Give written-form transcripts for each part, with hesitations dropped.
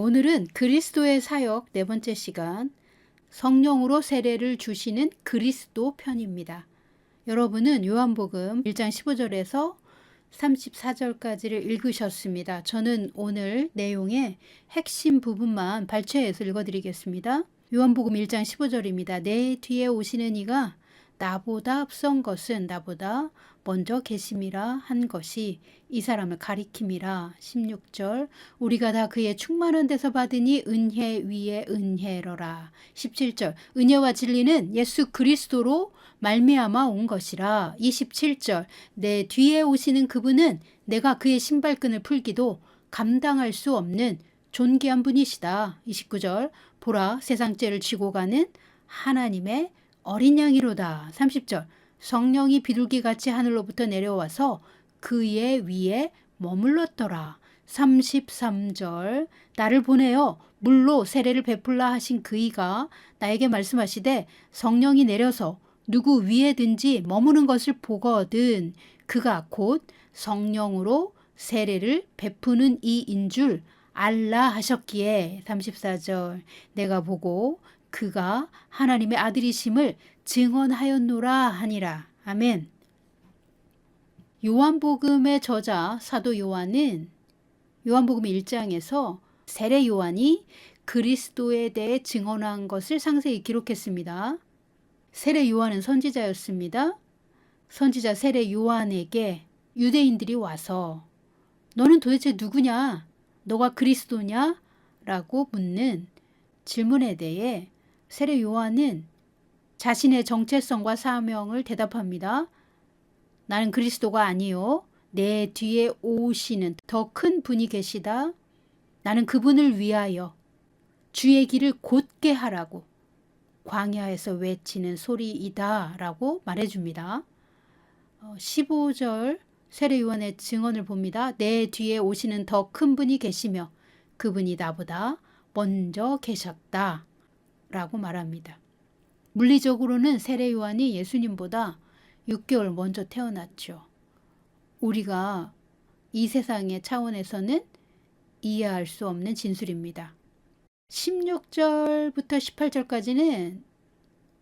오늘은 그리스도의 사역 네 번째 시간, 성령으로 세례를 주시는 그리스도 편입니다. 여러분은 요한복음 1장 15절에서 34절까지를 읽으셨습니다. 저는 오늘 내용의 핵심 부분만 발췌해서 읽어드리겠습니다. 요한복음 1장 15절입니다. 내 뒤에 오시는 이가 나보다 앞선 것은 나보다 먼저 계심이라 한 것이 이 사람을 가리킴이라. 16절 우리가 다 그의 충만한 데서 받으니 은혜 위에 은혜로라. 17절 은혜와 진리는 예수 그리스도로 말미암아 온 것이라. 27절 내 뒤에 오시는 그분은 내가 그의 신발끈을 풀기도 감당할 수 없는 존귀한 분이시다. 29절 보라 세상 죄를 지고 가는 하나님의 어린 양이로다. 30절 성령이 비둘기같이 하늘로부터 내려와서 그의 위에 머물렀더라. 33절 나를 보내어 물로 세례를 베풀라 하신 그이가 나에게 말씀하시되 성령이 내려서 누구 위에든지 머무는 것을 보거든 그가 곧 성령으로 세례를 베푸는 이인 줄 알라 하셨기에. 34절 내가 보고 그가 하나님의 아들이심을 증언하였노라 하니라. 아멘. 요한복음의 저자 사도 요한은 요한복음 1장에서 세례 요한이 그리스도에 대해 증언한 것을 상세히 기록했습니다. 세례 요한은 선지자였습니다. 선지자 세례 요한에게 유대인들이 와서 너는 도대체 누구냐? 너가 그리스도냐? 라고 묻는 질문에 대해 세례 요한은 자신의 정체성과 사명을 대답합니다. 나는 그리스도가 아니요 내 뒤에 오시는 더 큰 분이 계시다. 나는 그분을 위하여 주의 길을 곧게 하라고 광야에서 외치는 소리이다 라고 말해줍니다. 15절 세례 요한의 증언을 봅니다. 내 뒤에 오시는 더 큰 분이 계시며 그분이 나보다 먼저 계셨다 라고 말합니다. 물리적으로는 세례 요한이 예수님보다 6개월 먼저 태어났죠. 우리가 이 세상의 차원에서는 이해할 수 없는 진술입니다. 16절부터 18절까지는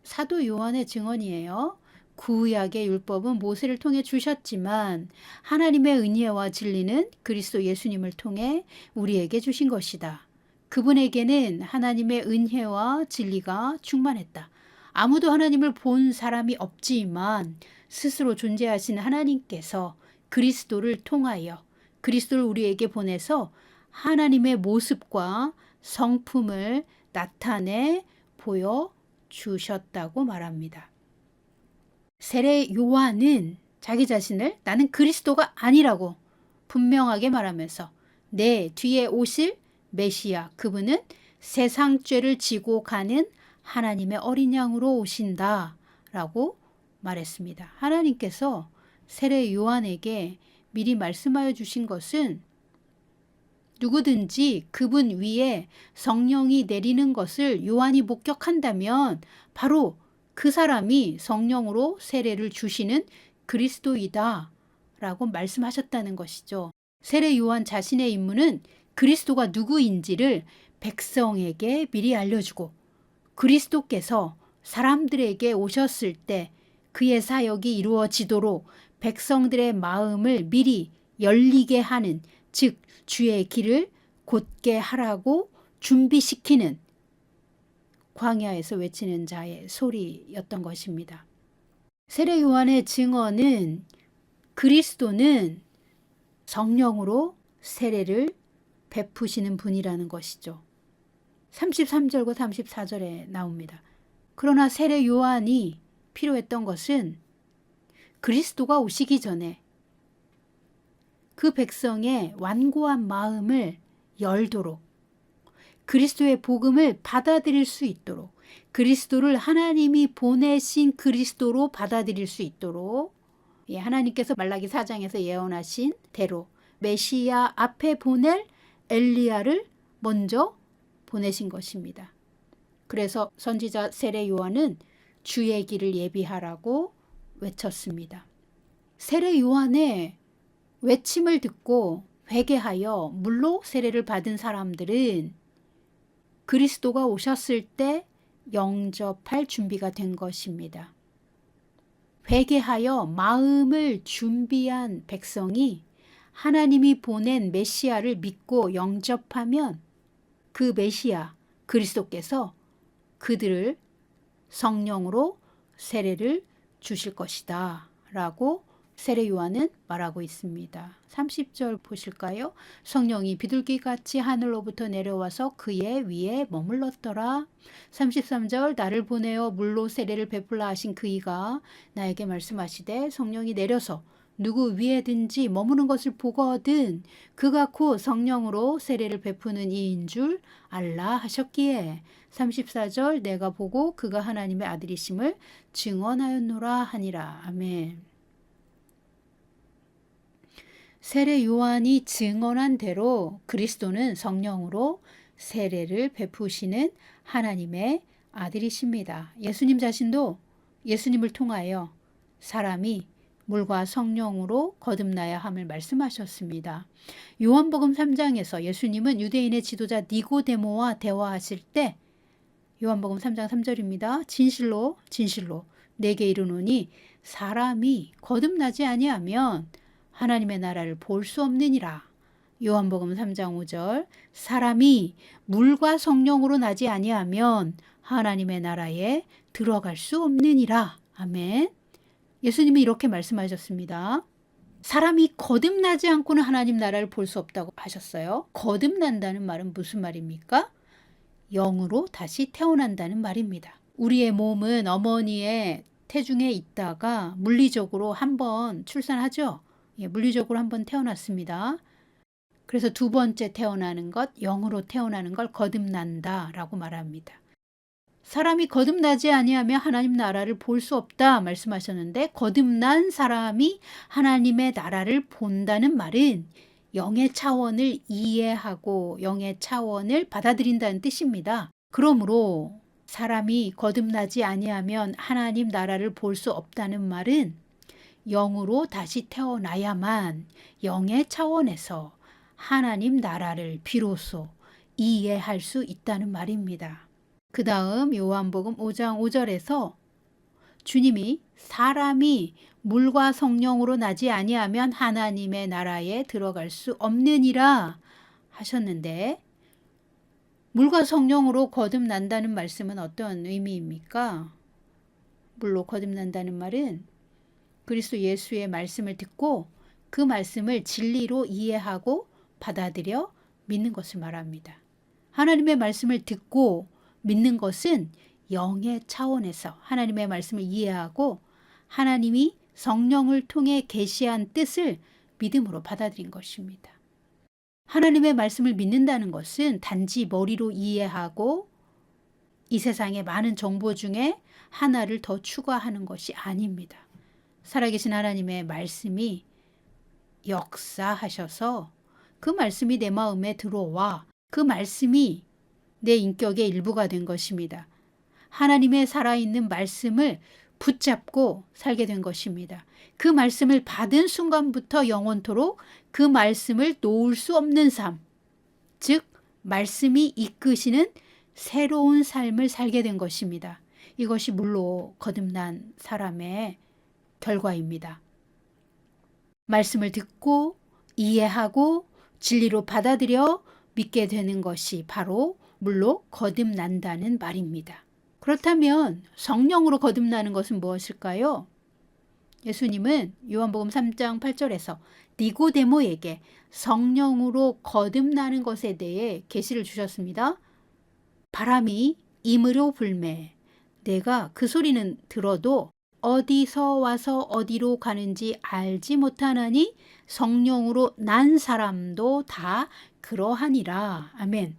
사도 요한의 증언이에요. 구약의 율법은 모세를 통해 주셨지만 하나님의 은혜와 진리는 그리스도 예수님을 통해 우리에게 주신 것이다. 그분에게는 하나님의 은혜와 진리가 충만했다. 아무도 하나님을 본 사람이 없지만 스스로 존재하신 하나님께서 그리스도를 통하여 그리스도를 우리에게 보내서 하나님의 모습과 성품을 나타내 보여주셨다고 말합니다. 세례 요한은 자기 자신을 나는 그리스도가 아니라고 분명하게 말하면서 내 뒤에 오실 메시아 그분은 세상 죄를 지고 가는 하나님의 어린 양으로 오신다 라고 말했습니다. 하나님께서 세례 요한에게 미리 말씀하여 주신 것은 누구든지 그분 위에 성령이 내리는 것을 요한이 목격한다면 바로 그 사람이 성령으로 세례를 주시는 그리스도이다 라고 말씀하셨다는 것이죠. 세례 요한 자신의 임무는 그리스도가 누구인지를 백성에게 미리 알려주고 그리스도께서 사람들에게 오셨을 때 그의 사역이 이루어지도록 백성들의 마음을 미리 열리게 하는 즉 주의 길을 곧게 하라고 준비시키는 광야에서 외치는 자의 소리였던 것입니다. 세례 요한의 증언은 그리스도는 성령으로 세례를 베푸시는 분이라는 것이죠. 33절과 34절에 나옵니다. 그러나 세례 요한이 필요했던 것은 그리스도가 오시기 전에 그 백성의 완고한 마음을 열도록 그리스도의 복음을 받아들일 수 있도록 그리스도를 하나님이 보내신 그리스도로 받아들일 수 있도록 하나님께서 말라기 4장에서 예언하신 대로 메시아 앞에 보낼 엘리야를 먼저 보내신 것입니다. 그래서 선지자 세례 요한은 주의 길을 예비하라고 외쳤습니다. 세례 요한의 외침을 듣고 회개하여 물로 세례를 받은 사람들은 그리스도가 오셨을 때 영접할 준비가 된 것입니다. 회개하여 마음을 준비한 백성이 하나님이 보낸 메시아를 믿고 영접하면 그 메시아 그리스도께서 그들을 성령으로 세례를 주실 것이다 라고 세례 요한은 말하고 있습니다. 30절 보실까요? 성령이 비둘기같이 하늘로부터 내려와서 그의 위에 머물렀더라. 33절 나를 보내어 물로 세례를 베풀라 하신 그이가 나에게 말씀하시되 성령이 내려서 누구 위에든지 머무는 것을 보거든 그가 곧 성령으로 세례를 베푸는 이인 줄 알라 하셨기에 34절 내가 보고 그가 하나님의 아들이심을 증언하였노라 하니라. 아멘. 세례 요한이 증언한 대로 그리스도는 성령으로 세례를 베푸시는 하나님의 아들이십니다. 예수님 자신도 예수님을 통하여 사람이 물과 성령으로 거듭나야 함을 말씀하셨습니다. 요한복음 3장에서 예수님은 유대인의 지도자 니고데모와 대화하실 때 요한복음 3장 3절입니다. 진실로 진실로 내게 이르노니 사람이 거듭나지 아니하면 하나님의 나라를 볼 수 없느니라. 요한복음 3장 5절 사람이 물과 성령으로 나지 아니하면 하나님의 나라에 들어갈 수 없느니라. 아멘. 예수님이 이렇게 말씀하셨습니다. 사람이 거듭나지 않고는 하나님 나라를 볼 수 없다고 하셨어요. 거듭난다는 말은 무슨 말입니까? 영으로 다시 태어난다는 말입니다. 우리의 몸은 어머니의 태중에 있다가 물리적으로 한번 출산하죠. 물리적으로 한번 태어났습니다. 그래서 두 번째 태어나는 것, 영으로 태어나는 걸 거듭난다 라고 말합니다. 사람이 거듭나지 아니하면 하나님 나라를 볼 수 없다 말씀하셨는데 거듭난 사람이 하나님의 나라를 본다는 말은 영의 차원을 이해하고 영의 차원을 받아들인다는 뜻입니다. 그러므로 사람이 거듭나지 아니하면 하나님 나라를 볼 수 없다는 말은 영으로 다시 태어나야만 영의 차원에서 하나님 나라를 비로소 이해할 수 있다는 말입니다. 그 다음 요한복음 5장 5절에서 주님이 사람이 물과 성령으로 나지 아니하면 하나님의 나라에 들어갈 수 없느니라 하셨는데 물과 성령으로 거듭난다는 말씀은 어떤 의미입니까? 물로 거듭난다는 말은 그리스도 예수의 말씀을 듣고 그 말씀을 진리로 이해하고 받아들여 믿는 것을 말합니다. 하나님의 말씀을 듣고 믿는 것은 영의 차원에서 하나님의 말씀을 이해하고 하나님이 성령을 통해 계시한 뜻을 믿음으로 받아들인 것입니다. 하나님의 말씀을 믿는다는 것은 단지 머리로 이해하고 이 세상의 많은 정보 중에 하나를 더 추가하는 것이 아닙니다. 살아계신 하나님의 말씀이 역사하셔서 그 말씀이 내 마음에 들어와 그 말씀이 내 인격의 일부가 된 것입니다. 하나님의 살아있는 말씀을 붙잡고 살게 된 것입니다. 그 말씀을 받은 순간부터 영원토록 그 말씀을 놓을 수 없는 삶, 즉 말씀이 이끄시는 새로운 삶을 살게 된 것입니다. 이것이 물로 거듭난 사람의 결과입니다. 말씀을 듣고 이해하고 진리로 받아들여 믿게 되는 것이 바로 물로 거듭난다는 말입니다. 그렇다면 성령으로 거듭나는 것은 무엇일까요? 예수님은 요한복음 3장 8절에서 니고데모에게 성령으로 거듭나는 것에 대해 계시를 주셨습니다. 바람이 임으로 불매 내가 그 소리는 들어도 어디서 와서 어디로 가는지 알지 못하나니 성령으로 난 사람도 다 그러하니라. 아멘.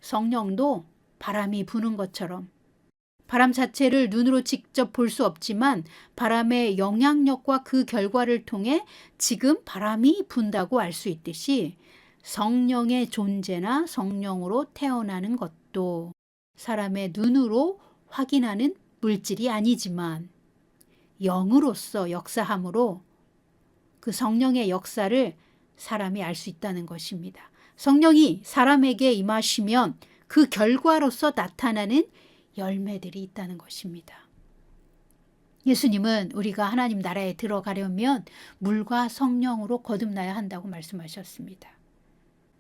성령도 바람이 부는 것처럼 바람 자체를 눈으로 직접 볼 수 없지만 바람의 영향력과 그 결과를 통해 지금 바람이 분다고 알 수 있듯이 성령의 존재나 성령으로 태어나는 것도 사람의 눈으로 확인하는 물질이 아니지만 영으로서 역사함으로 그 성령의 역사를 사람이 알 수 있다는 것입니다. 성령이 사람에게 임하시면 그 결과로서 나타나는 열매들이 있다는 것입니다. 예수님은 우리가 하나님 나라에 들어가려면 물과 성령으로 거듭나야 한다고 말씀하셨습니다.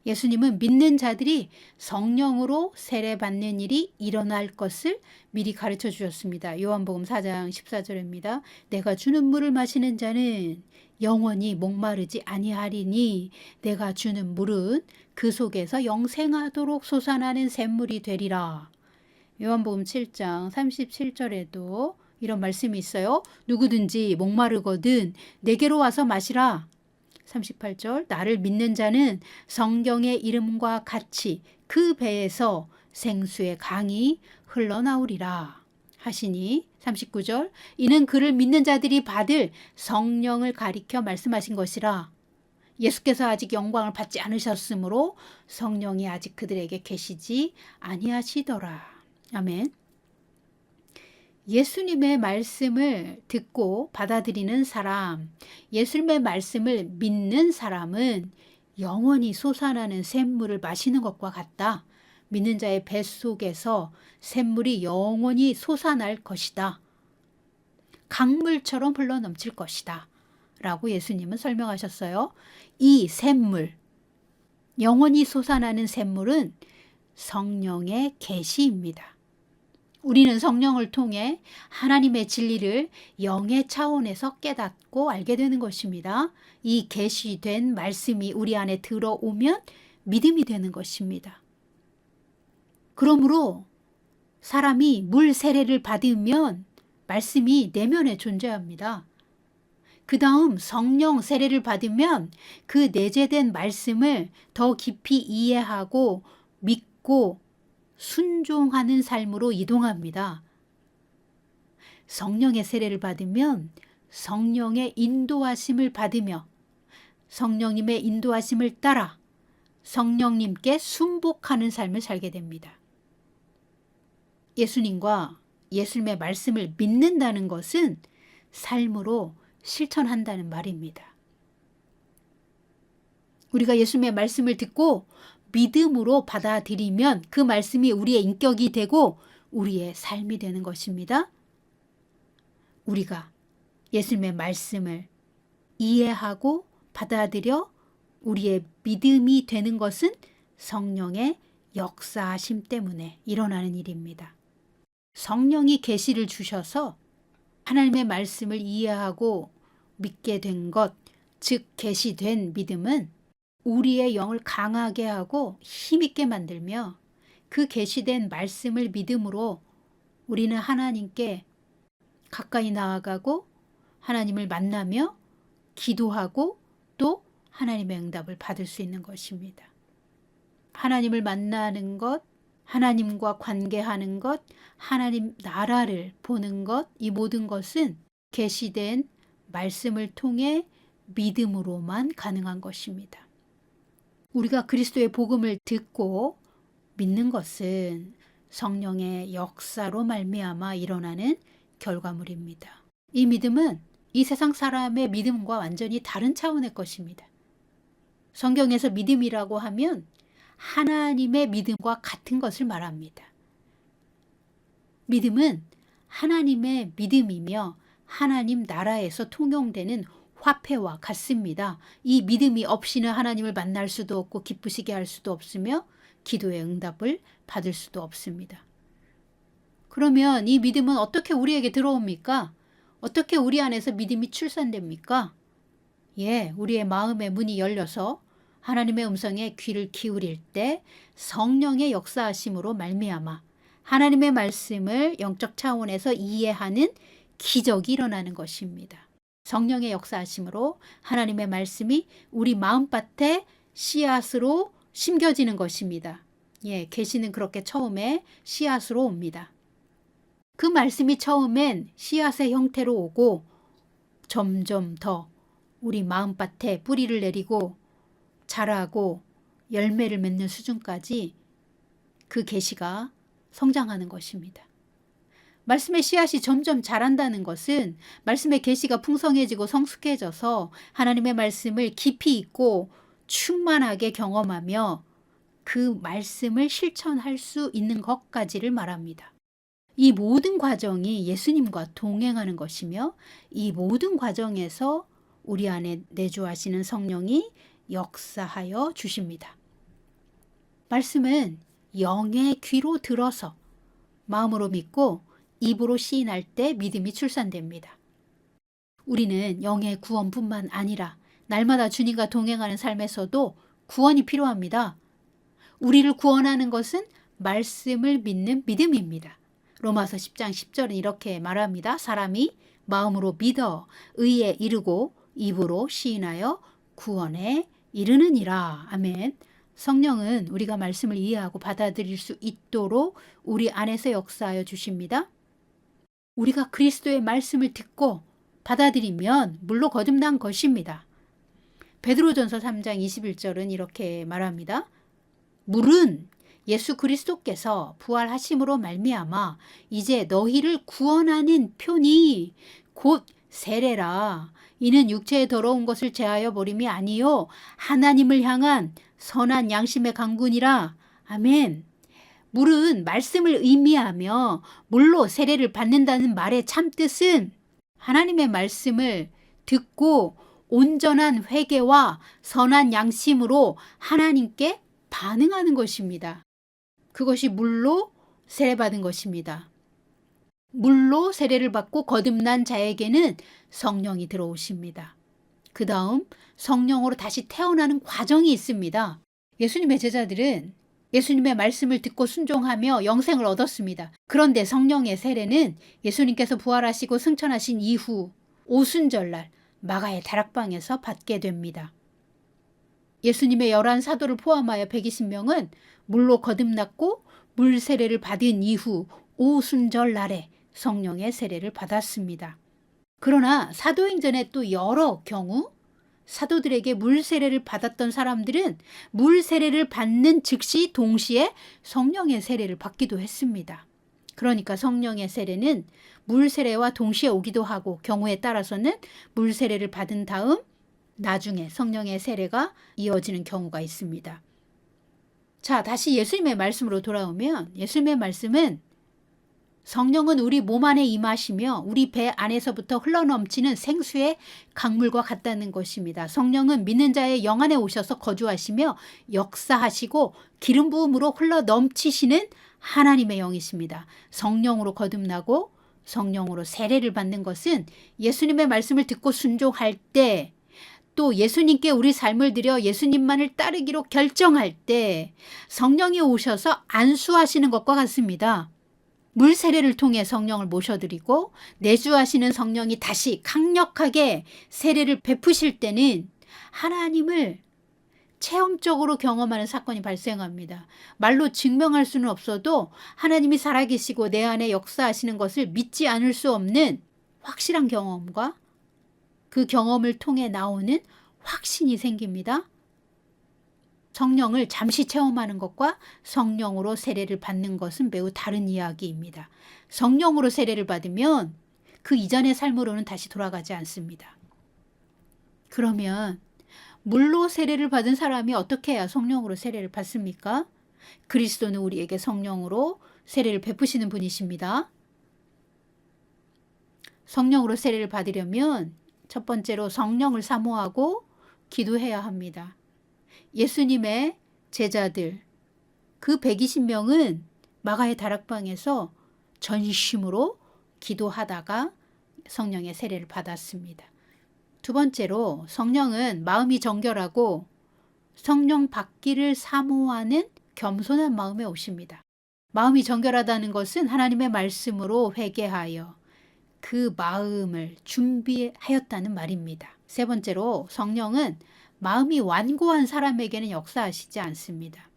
예수님은 믿는 자들이 성령으로 세례받는 일이 일어날 것을 미리 가르쳐 주셨습니다. 요한복음 4장 14절입니다. 내가 주는 물을 마시는 자는 영원히 목마르지 아니하리니 내가 주는 물은 그 속에서 영생하도록 솟아나는 샘물이 되리라. 요한복음 7장 37절에도 이런 말씀이 있어요. 누구든지 목마르거든 내게로 와서 마시라. 38절 나를 믿는 자는 성경의 이름과 같이 그 배에서 생수의 강이 흘러나오리라 하시니 39절 이는 그를 믿는 자들이 받을 성령을 가리켜 말씀하신 것이라. 예수께서 아직 영광을 받지 않으셨으므로 성령이 아직 그들에게 계시지 아니하시더라. 아멘. 예수님의 말씀을 듣고 받아들이는 사람, 예수님의 말씀을 믿는 사람은 영원히 솟아나는 샘물을 마시는 것과 같다. 믿는 자의 뱃속에서 샘물이 영원히 솟아날 것이다. 강물처럼 흘러넘칠 것이다. 라고 예수님은 설명하셨어요. 이 샘물, 영원히 솟아나는 샘물은 성령의 계시입니다. 우리는 성령을 통해 하나님의 진리를 영의 차원에서 깨닫고 알게 되는 것입니다. 이 계시된 말씀이 우리 안에 들어오면 믿음이 되는 것입니다. 그러므로 사람이 물 세례를 받으면 말씀이 내면에 존재합니다. 그 다음 성령 세례를 받으면 그 내재된 말씀을 더 깊이 이해하고 믿고 순종하는 삶으로 이동합니다. 성령의 세례를 받으면 성령의 인도하심을 받으며 성령님의 인도하심을 따라 성령님께 순복하는 삶을 살게 됩니다. 예수님과 예수님의 말씀을 믿는다는 것은 삶으로 실천한다는 말입니다. 우리가 예수님의 말씀을 듣고 믿음으로 받아들이면 그 말씀이 우리의 인격이 되고 우리의 삶이 되는 것입니다. 우리가 예수님의 말씀을 이해하고 받아들여 우리의 믿음이 되는 것은 성령의 역사하심 때문에 일어나는 일입니다. 성령이 계시를 주셔서 하나님의 말씀을 이해하고 믿게 된 것, 즉 계시된 믿음은 우리의 영을 강하게 하고 힘있게 만들며 그 계시된 말씀을 믿음으로 우리는 하나님께 가까이 나아가고 하나님을 만나며 기도하고 또 하나님의 응답을 받을 수 있는 것입니다. 하나님을 만나는 것, 하나님과 관계하는 것, 하나님 나라를 보는 것, 이 모든 것은 계시된 말씀을 통해 믿음으로만 가능한 것입니다. 우리가 그리스도의 복음을 듣고 믿는 것은 성령의 역사로 말미암아 일어나는 결과물입니다. 이 믿음은 이 세상 사람의 믿음과 완전히 다른 차원의 것입니다. 성경에서 믿음이라고 하면 하나님의 믿음과 같은 것을 말합니다. 믿음은 하나님의 믿음이며 하나님 나라에서 통용되는 화폐와 같습니다. 이 믿음이 없이는 하나님을 만날 수도 없고 기쁘시게 할 수도 없으며 기도의 응답을 받을 수도 없습니다. 그러면 이 믿음은 어떻게 우리에게 들어옵니까? 어떻게 우리 안에서 믿음이 출산됩니까? 우리의 마음의 문이 열려서 하나님의 음성에 귀를 기울일 때 성령의 역사하심으로 말미암아 하나님의 말씀을 영적 차원에서 이해하는 기적이 일어나는 것입니다. 성령의 역사하심으로 하나님의 말씀이 우리 마음밭에 씨앗으로 심겨지는 것입니다. 계시는 그렇게 처음에 씨앗으로 옵니다. 그 말씀이 처음엔 씨앗의 형태로 오고 점점 더 우리 마음밭에 뿌리를 내리고 자라고 열매를 맺는 수준까지 그 계시가 성장하는 것입니다. 말씀의 씨앗이 점점 자란다는 것은 말씀의 계시가 풍성해지고 성숙해져서 하나님의 말씀을 깊이 있고 충만하게 경험하며 그 말씀을 실천할 수 있는 것까지를 말합니다. 이 모든 과정이 예수님과 동행하는 것이며 이 모든 과정에서 우리 안에 내주하시는 성령이 역사하여 주십니다. 말씀은 영의 귀로 들어서 마음으로 믿고 입으로 시인할 때 믿음이 출산됩니다. 우리는 영의 구원뿐만 아니라 날마다 주님과 동행하는 삶에서도 구원이 필요합니다. 우리를 구원하는 것은 말씀을 믿는 믿음입니다. 로마서 10장 10절은 이렇게 말합니다. 사람이 마음으로 믿어 의에 이르고 입으로 시인하여 구원에 이르느니라. 아멘. 성령은 우리가 말씀을 이해하고 받아들일 수 있도록 우리 안에서 역사하여 주십니다. 우리가 그리스도의 말씀을 듣고 받아들이면 물로 거듭난 것입니다. 베드로전서 3장 21절은 이렇게 말합니다. 물은 예수 그리스도께서 부활하심으로 말미암아 이제 너희를 구원하는 표니 곧 세례라. 이는 육체의 더러운 것을 제하여 버림이 아니요 하나님을 향한 선한 양심의 강군이라. 아멘. 물은 말씀을 의미하며 물로 세례를 받는다는 말의 참뜻은 하나님의 말씀을 듣고 온전한 회개와 선한 양심으로 하나님께 반응하는 것입니다. 그것이 물로 세례받은 것입니다. 물로 세례를 받고 거듭난 자에게는 성령이 들어오십니다. 그 다음 성령으로 다시 태어나는 과정이 있습니다. 예수님의 제자들은 예수님의 말씀을 듣고 순종하며 영생을 얻었습니다. 그런데 성령의 세례는 예수님께서 부활하시고 승천하신 이후 오순절날 마가의 다락방에서 받게 됩니다. 예수님의 11사도를 포함하여 120명은 물로 거듭났고 물 세례를 받은 이후 오순절 날에 성령의 세례를 받았습니다. 그러나 사도행전의 또 여러 경우 사도들에게 물 세례를 받았던 사람들은 물 세례를 받는 즉시 동시에 성령의 세례를 받기도 했습니다. 그러니까 성령의 세례는 물 세례와 동시에 오기도 하고 경우에 따라서는 물 세례를 받은 다음 나중에 성령의 세례가 이어지는 경우가 있습니다. 자, 다시 예수님의 말씀으로 돌아오면 예수님의 말씀은 성령은 우리 몸 안에 임하시며 우리 배 안에서부터 흘러넘치는 생수의 강물과 같다는 것입니다. 성령은 믿는 자의 영 안에 오셔서 거주하시며 역사하시고 기름 부음으로 흘러넘치시는 하나님의 영이십니다. 성령으로 거듭나고 성령으로 세례를 받는 것은 예수님의 말씀을 듣고 순종할 때 또 예수님께 우리 삶을 드려 예수님만을 따르기로 결정할 때 성령이 오셔서 안수하시는 것과 같습니다. 물 세례를 통해 성령을 모셔드리고 내주하시는 성령이 다시 강력하게 세례를 베푸실 때는 하나님을 체험적으로 경험하는 사건이 발생합니다. 말로 증명할 수는 없어도 하나님이 살아계시고 내 안에 역사하시는 것을 믿지 않을 수 없는 확실한 경험과 그 경험을 통해 나오는 확신이 생깁니다. 성령을 잠시 체험하는 것과 성령으로 세례를 받는 것은 매우 다른 이야기입니다. 성령으로 세례를 받으면 그 이전의 삶으로는 다시 돌아가지 않습니다. 그러면 물로 세례를 받은 사람이 어떻게 해야 성령으로 세례를 받습니까? 그리스도는 우리에게 성령으로 세례를 베푸시는 분이십니다. 성령으로 세례를 받으려면 첫 번째로 성령을 사모하고 기도해야 합니다. 예수님의 제자들 그 120명은 마가의 다락방에서 전심으로 기도하다가 성령의 세례를 받았습니다. 두 번째로 성령은 마음이 정결하고 성령 받기를 사모하는 겸손한 마음에 오십니다. 마음이 정결하다는 것은 하나님의 말씀으로 회개하여 그 마음을 준비하였다는 말입니다. 세 번째로 성령은 마음이 완고한 사람에게는 역사하시지 않습니다.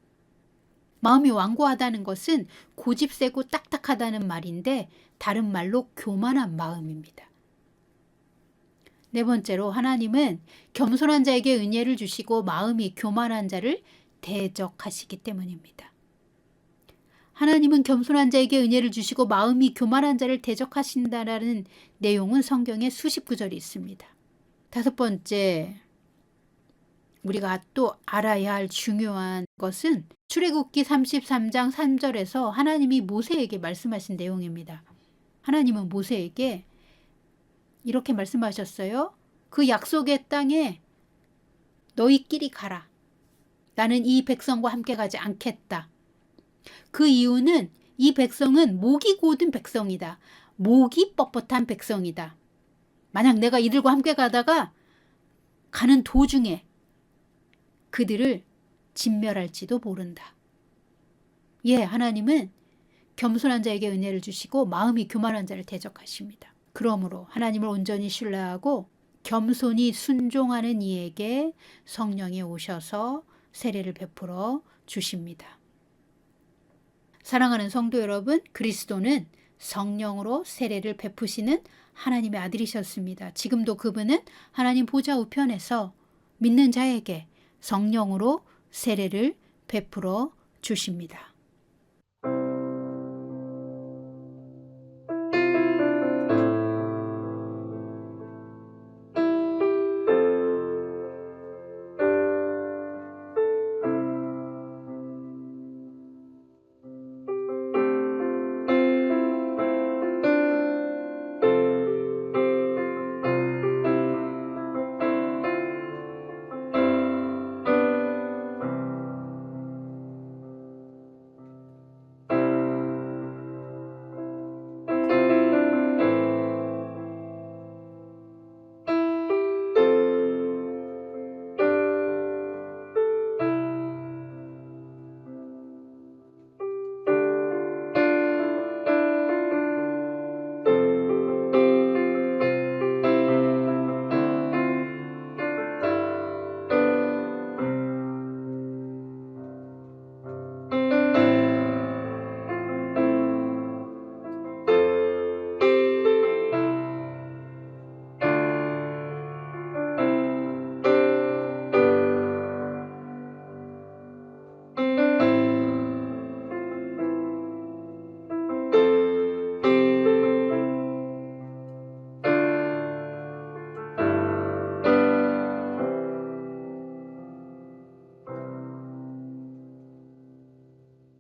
마음이 완고하다는 것은 고집세고 딱딱하다는 말인데 다른 말로 교만한 마음입니다. 네 번째로 하나님은 겸손한 자에게 은혜를 주시고 마음이 교만한 자를 대적하시기 때문입니다. 하나님은 겸손한 자에게 은혜를 주시고 마음이 교만한 자를 대적하신다라는 내용은 성경에 수십 구절이 있습니다. 다섯 번째, 우리가 또 알아야 할 중요한 것은 출애굽기 33장 3절에서 하나님이 모세에게 말씀하신 내용입니다. 하나님은 모세에게 이렇게 말씀하셨어요. 그 약속의 땅에 너희끼리 가라. 나는 이 백성과 함께 가지 않겠다. 그 이유는 이 백성은 목이 고든 백성이다. 목이 뻣뻣한 백성이다. 만약 내가 이들과 함께 가다가 가는 도중에 그들을 진멸할지도 모른다. 예, 하나님은 겸손한 자에게 은혜를 주시고 마음이 교만한 자를 대적하십니다. 그러므로 하나님을 온전히 신뢰하고 겸손히 순종하는 이에게 성령이 오셔서 세례를 베풀어 주십니다. 사랑하는 성도 여러분, 그리스도는 성령으로 세례를 베푸시는 하나님의 아들이셨습니다. 지금도 그분은 하나님 보좌 우편에서 믿는 자에게 성령으로 세례를 베풀어 주십니다.